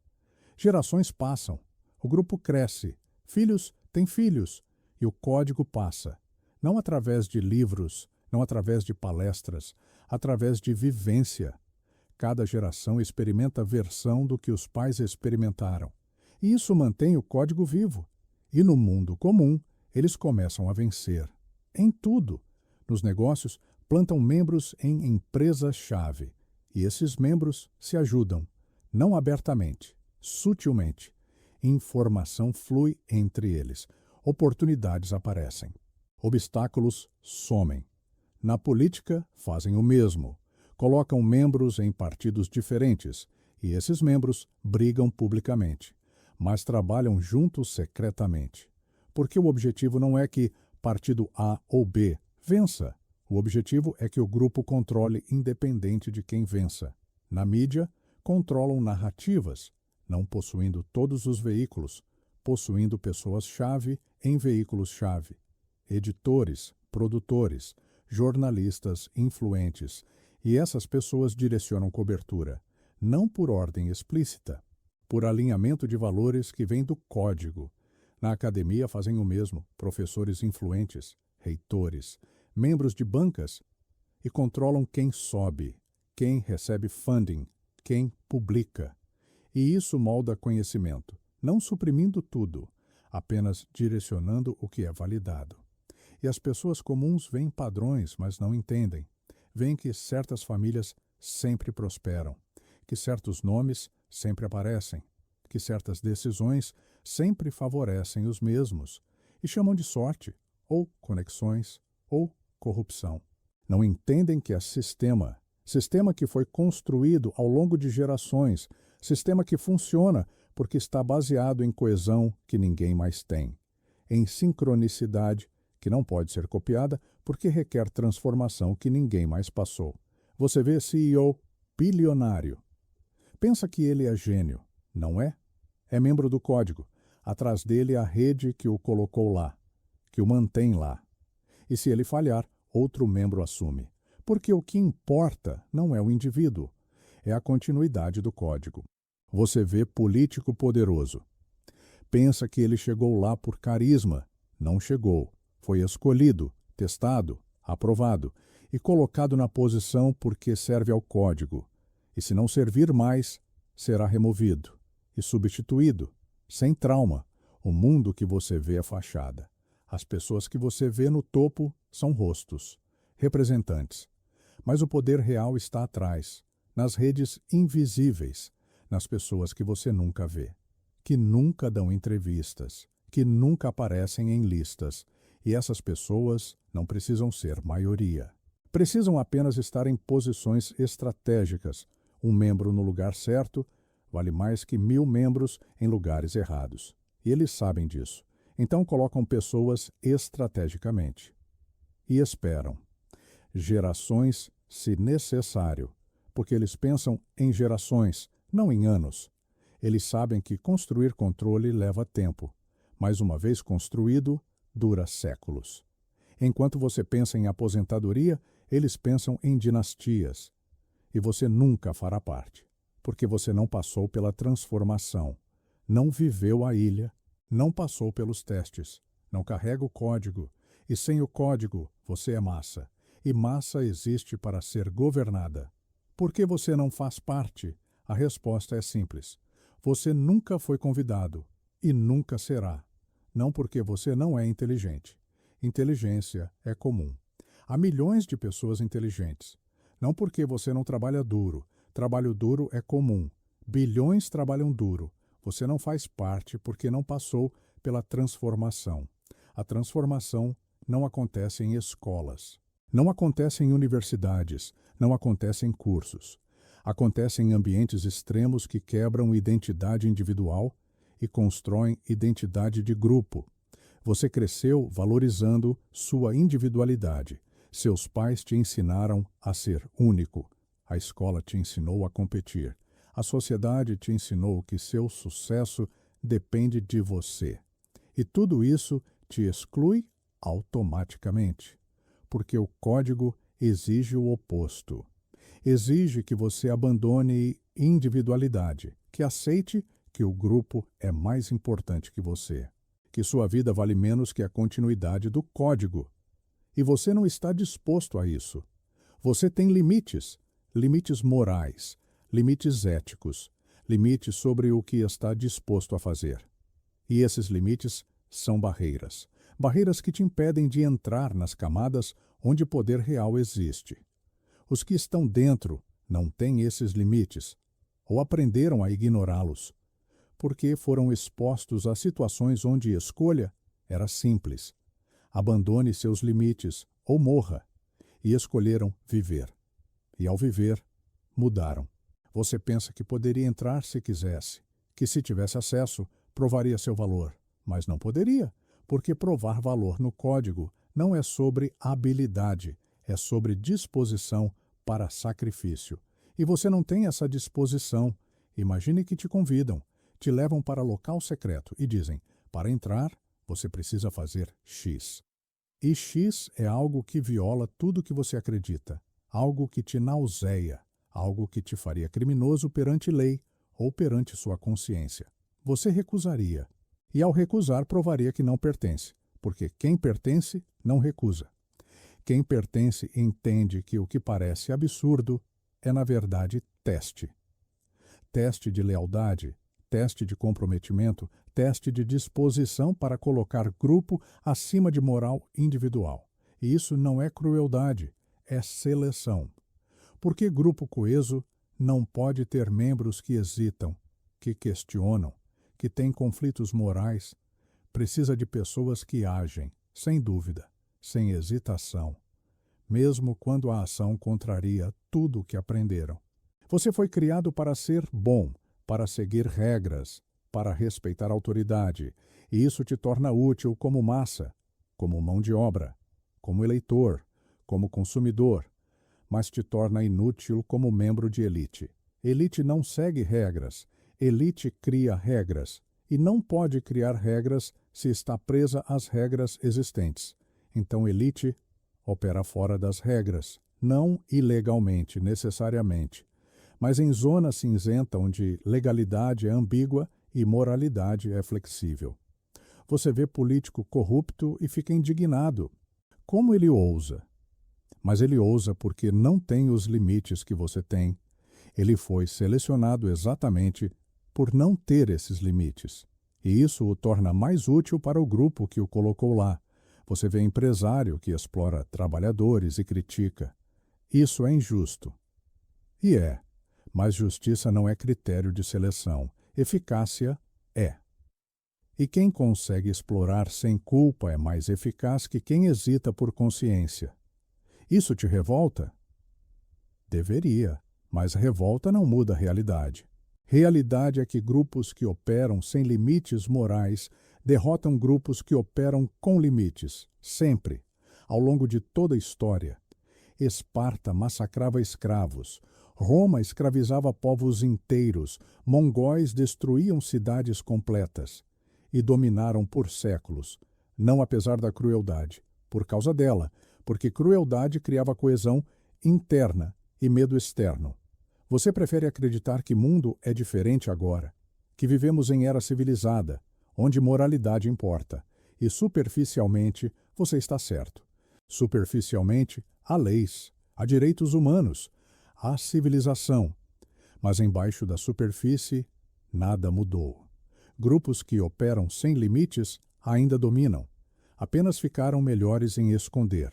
Gerações passam, o grupo cresce, filhos têm filhos, e o código passa. Não através de livros, não através de palestras, através de vivência. Cada geração experimenta a versão do que os pais experimentaram. E isso mantém o código vivo. E no mundo comum, eles começam a vencer. Em tudo. Nos negócios, plantam membros em empresas-chave. E esses membros se ajudam, não abertamente, sutilmente. Informação flui entre eles. Oportunidades aparecem. Obstáculos somem. Na política, fazem o mesmo. Colocam membros em partidos diferentes, e esses membros brigam publicamente, mas trabalham juntos secretamente. Porque o objetivo não é que partido A ou B vença. O objetivo é que o grupo controle independente de quem vença. Na mídia, controlam narrativas, não possuindo todos os veículos, possuindo pessoas-chave em veículos-chave. Editores, produtores, jornalistas influentes, e essas pessoas direcionam cobertura, não por ordem explícita, por alinhamento de valores que vem do código. Na academia fazem o mesmo, professores influentes, reitores, membros de bancas, e controlam quem sobe, quem recebe funding, quem publica. E isso molda conhecimento, não suprimindo tudo, apenas direcionando o que é validado. E as pessoas comuns veem padrões, mas não entendem. Veem que certas famílias sempre prosperam, que certos nomes sempre aparecem, que certas decisões sempre favorecem os mesmos, e chamam de sorte, ou conexões, ou corrupção. Não entendem que é sistema que foi construído ao longo de gerações, sistema que funciona porque está baseado em coesão que ninguém mais tem, em sincronicidade que não pode ser copiada porque requer transformação que ninguém mais passou. Você vê CEO bilionário. Pensa que ele é gênio, não é? É membro do código. Atrás dele a rede que o colocou lá, que o mantém lá. E se ele falhar, outro membro assume. Porque o que importa não é o indivíduo, é a continuidade do código. Você vê político poderoso. Pensa que ele chegou lá por carisma. Não chegou. Foi escolhido, testado, aprovado e colocado na posição porque serve ao código. E se não servir mais, será removido e substituído, sem trauma. O mundo que você vê é fachada. As pessoas que você vê no topo são rostos, representantes. Mas o poder real está atrás, nas redes invisíveis, nas pessoas que você nunca vê, que nunca dão entrevistas, que nunca aparecem em listas. E essas pessoas não precisam ser maioria. Precisam apenas estar em posições estratégicas. Um membro no lugar certo vale mais que 1000 membros em lugares errados. E eles sabem disso. Então colocam pessoas estrategicamente. E esperam. Gerações, se necessário. Porque eles pensam em gerações, não em anos. Eles sabem que construir controle leva tempo. Mas uma vez construído, dura séculos. Enquanto você pensa em aposentadoria, eles pensam em dinastias. E você nunca fará parte, porque você não passou pela transformação, não viveu a ilha, não passou pelos testes, não carrega o código, e sem o código você é massa, e massa existe para ser governada. Por que você não faz parte? A resposta é simples. Você nunca foi convidado, e nunca será. Não porque você não é inteligente. Inteligência é comum. Há milhões de pessoas inteligentes. Não porque você não trabalha duro. Trabalho duro é comum. Bilhões trabalham duro. Você não faz parte porque não passou pela transformação. A transformação não acontece em escolas. Não acontece em universidades. Não acontece em cursos. Acontece em ambientes extremos que quebram identidade individual e constroem identidade de grupo. Você cresceu valorizando sua individualidade. Seus pais te ensinaram a ser único. A escola te ensinou a competir. A sociedade te ensinou que seu sucesso depende de você. E tudo isso te exclui automaticamente, porque o código exige o oposto. Exige que você abandone individualidade, que aceite que o grupo é mais importante que você, que sua vida vale menos que a continuidade do código. E você não está disposto a isso. Você tem limites, limites morais, limites éticos, limites sobre o que está disposto a fazer. E esses limites são barreiras. Barreiras que te impedem de entrar nas camadas onde poder real existe. Os que estão dentro não têm esses limites, ou aprenderam a ignorá-los, porque foram expostos a situações onde escolha era simples. Abandone seus limites ou morra, e escolheram viver. E ao viver, mudaram. Você pensa que poderia entrar se quisesse, que se tivesse acesso, provaria seu valor, mas não poderia, porque provar valor no código não é sobre habilidade, é sobre disposição para sacrifício. E você não tem essa disposição. Imagine que te convidam, te levam para local secreto e dizem: para entrar, você precisa fazer X. E X é algo que viola tudo que você acredita, algo que te nauseia, algo que te faria criminoso perante lei ou perante sua consciência. Você recusaria. E ao recusar, provaria que não pertence, porque quem pertence não recusa. Quem pertence entende que o que parece absurdo é, na verdade, teste. Teste de lealdade, teste de comprometimento, teste de disposição para colocar grupo acima de moral individual. E isso não é crueldade, é seleção. Porque grupo coeso não pode ter membros que hesitam, que questionam, que têm conflitos morais. Precisa de pessoas que agem, sem dúvida, sem hesitação, mesmo quando a ação contraria tudo o que aprenderam. Você foi criado para ser bom, para seguir regras, para respeitar a autoridade, e isso te torna útil como massa, como mão de obra, como eleitor, como consumidor, mas te torna inútil como membro de elite. Elite não segue regras, elite cria regras, e não pode criar regras se está presa às regras existentes. Então elite opera fora das regras, não ilegalmente, necessariamente, mas em zona cinzenta onde legalidade é ambígua e moralidade é flexível. Você vê político corrupto e fica indignado. Como ele ousa? Mas ele ousa porque não tem os limites que você tem. Ele foi selecionado exatamente por não ter esses limites. E isso o torna mais útil para o grupo que o colocou lá. Você vê empresário que explora trabalhadores e critica. Isso é injusto. E é. Mas justiça não é critério de seleção. Eficácia é. E quem consegue explorar sem culpa é mais eficaz que quem hesita por consciência. Isso te revolta? Deveria, mas revolta não muda a realidade. Realidade é que grupos que operam sem limites morais derrotam grupos que operam com limites, sempre, ao longo de toda a história. Esparta massacrava escravos, Roma escravizava povos inteiros, mongóis destruíam cidades completas e dominaram por séculos, não apesar da crueldade, por causa dela, porque crueldade criava coesão interna e medo externo. Você prefere acreditar que o mundo é diferente agora, que vivemos em era civilizada, onde moralidade importa, e superficialmente você está certo. Superficialmente, há leis, há direitos humanos, há civilização, mas embaixo da superfície nada mudou. Grupos que operam sem limites ainda dominam, apenas ficaram melhores em esconder,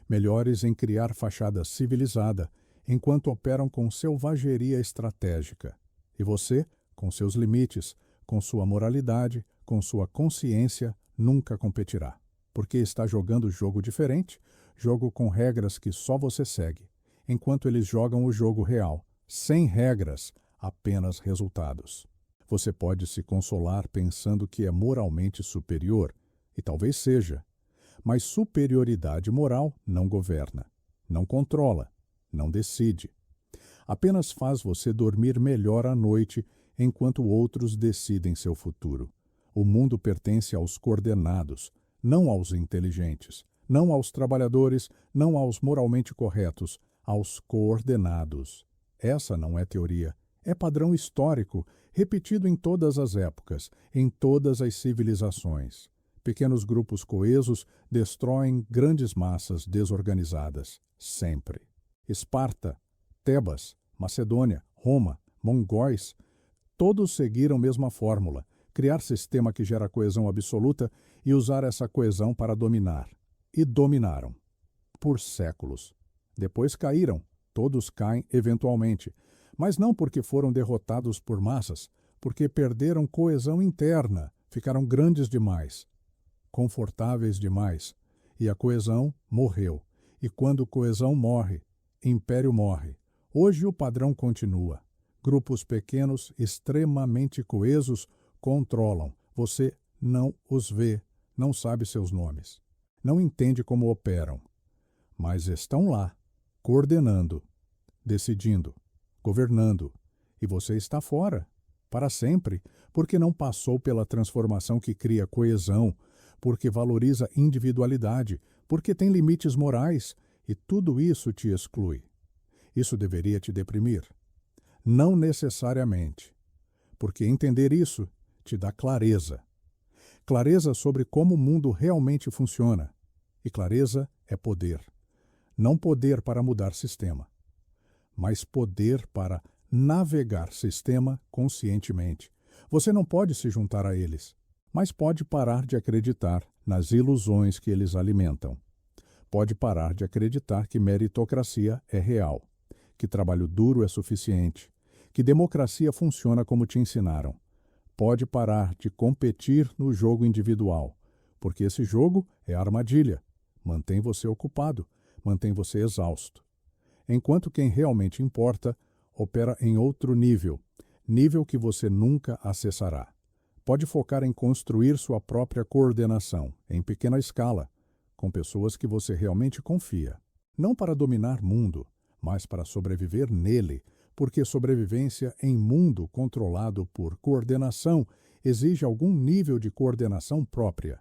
melhores em criar fachada civilizada, enquanto operam com selvageria estratégica. E você, com seus limites, com sua moralidade, com sua consciência, nunca competirá, porque está jogando jogo diferente, jogo com regras que só você segue, enquanto eles jogam o jogo real, sem regras, apenas resultados. Você pode se consolar pensando que é moralmente superior, e talvez seja, mas superioridade moral não governa, não controla, não decide. Apenas faz você dormir melhor à noite enquanto outros decidem seu futuro. O mundo pertence aos coordenados, não aos inteligentes, não aos trabalhadores, não aos moralmente corretos, aos coordenados. Essa não é teoria, é padrão histórico, repetido em todas as épocas, em todas as civilizações. Pequenos grupos coesos destroem grandes massas desorganizadas, sempre. Esparta, Tebas, Macedônia, Roma, mongóis, todos seguiram a mesma fórmula: criar sistema que gera coesão absoluta e usar essa coesão para dominar. E dominaram. Por séculos. Depois caíram. Todos caem eventualmente. Mas não porque foram derrotados por massas, porque perderam coesão interna, ficaram grandes demais, confortáveis demais. E a coesão morreu. E quando coesão morre, império morre. Hoje o padrão continua. Grupos pequenos, extremamente coesos, controlam. Você não os vê, não sabe seus nomes, não entende como operam. Mas estão lá, coordenando, decidindo, governando. E você está fora, para sempre, porque não passou pela transformação que cria coesão, porque valoriza individualidade, porque tem limites morais, e tudo isso te exclui. Isso deveria te deprimir. Não necessariamente, porque entender isso te dá clareza. Clareza sobre como o mundo realmente funciona. E clareza é poder. Não poder para mudar sistema, mas poder para navegar sistema conscientemente. Você não pode se juntar a eles, mas pode parar de acreditar nas ilusões que eles alimentam. Pode parar de acreditar que meritocracia é real, que trabalho duro é suficiente, que democracia funciona como te ensinaram. Pode parar de competir no jogo individual, porque esse jogo é armadilha, mantém você ocupado, mantém você exausto. Enquanto quem realmente importa opera em outro nível, nível que você nunca acessará. Pode focar em construir sua própria coordenação, em pequena escala, com pessoas que você realmente confia. Não para dominar mundo, mas para sobreviver nele, porque sobrevivência em mundo controlado por coordenação exige algum nível de coordenação própria.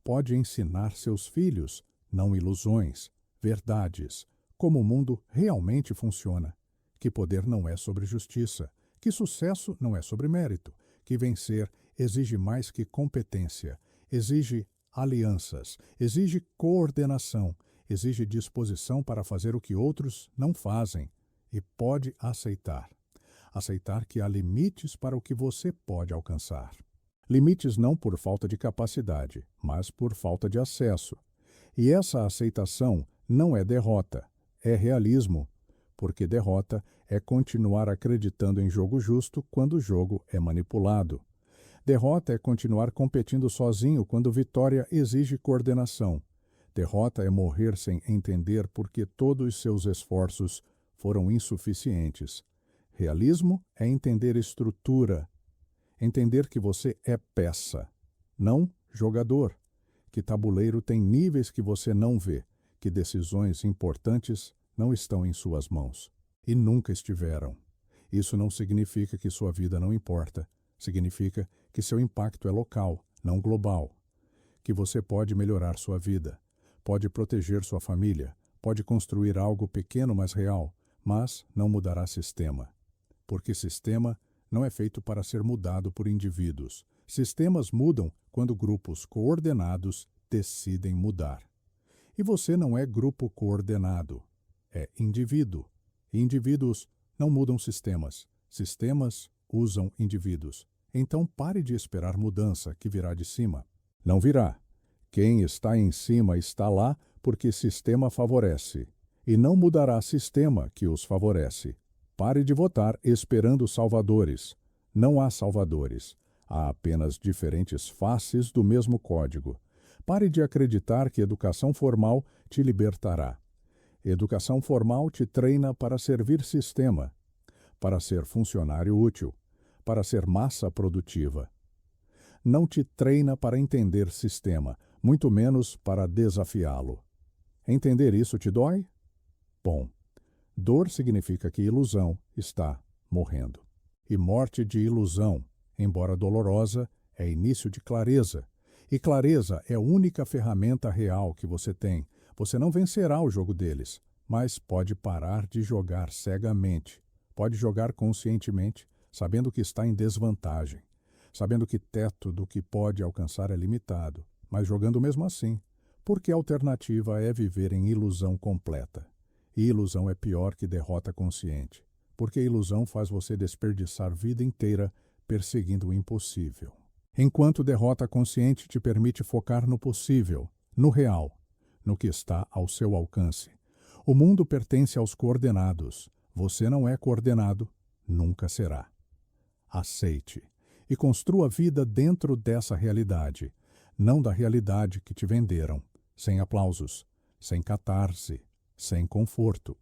Pode ensinar seus filhos, não ilusões, verdades, como o mundo realmente funciona, que poder não é sobre justiça, que sucesso não é sobre mérito, que vencer exige mais que competência, exige alianças, exige coordenação, exige disposição para fazer o que outros não fazem, e pode aceitar. Aceitar que há limites para o que você pode alcançar. Limites não por falta de capacidade, mas por falta de acesso. E essa aceitação não é derrota, é realismo, porque derrota é continuar acreditando em jogo justo quando o jogo é manipulado. Derrota é continuar competindo sozinho quando vitória exige coordenação. Derrota é morrer sem entender por que todos os seus esforços foram insuficientes. Realismo é entender estrutura, entender que você é peça, não jogador, que tabuleiro tem níveis que você não vê, que decisões importantes não estão em suas mãos e nunca estiveram. Isso não significa que sua vida não importa, significa que seu impacto é local, não global, que você pode melhorar sua vida, pode proteger sua família, pode construir algo pequeno mas real, mas não mudará sistema. Porque sistema não é feito para ser mudado por indivíduos. Sistemas mudam quando grupos coordenados decidem mudar. E você não é grupo coordenado, é indivíduo. E indivíduos não mudam sistemas. Sistemas usam indivíduos. Então pare de esperar mudança que virá de cima. Não virá. Quem está em cima está lá porque sistema favorece. E não mudará sistema que os favorece. Pare de votar esperando salvadores. Não há salvadores. Há apenas diferentes faces do mesmo código. Pare de acreditar que educação formal te libertará. Educação formal te treina para servir sistema, para ser funcionário útil, para ser massa produtiva. Não te treina para entender sistema, muito menos para desafiá-lo. Entender isso te dói? Bom, dor significa que ilusão está morrendo. e morte de ilusão, embora dolorosa, é início de clareza. E clareza é a única ferramenta real que você tem. Você não vencerá o jogo deles, mas pode parar de jogar cegamente. Pode jogar conscientemente, sabendo que está em desvantagem, sabendo que teto do que pode alcançar é limitado, mas jogando mesmo assim, porque a alternativa é viver em ilusão completa. E ilusão é pior que derrota consciente, porque ilusão faz você desperdiçar vida inteira perseguindo o impossível. Enquanto derrota consciente te permite focar no possível, no real, no que está ao seu alcance. O mundo pertence aos coordenados. Você não é coordenado, nunca será. Aceite e construa a vida dentro dessa realidade, não da realidade que te venderam, sem aplausos, sem catarse, sem conforto.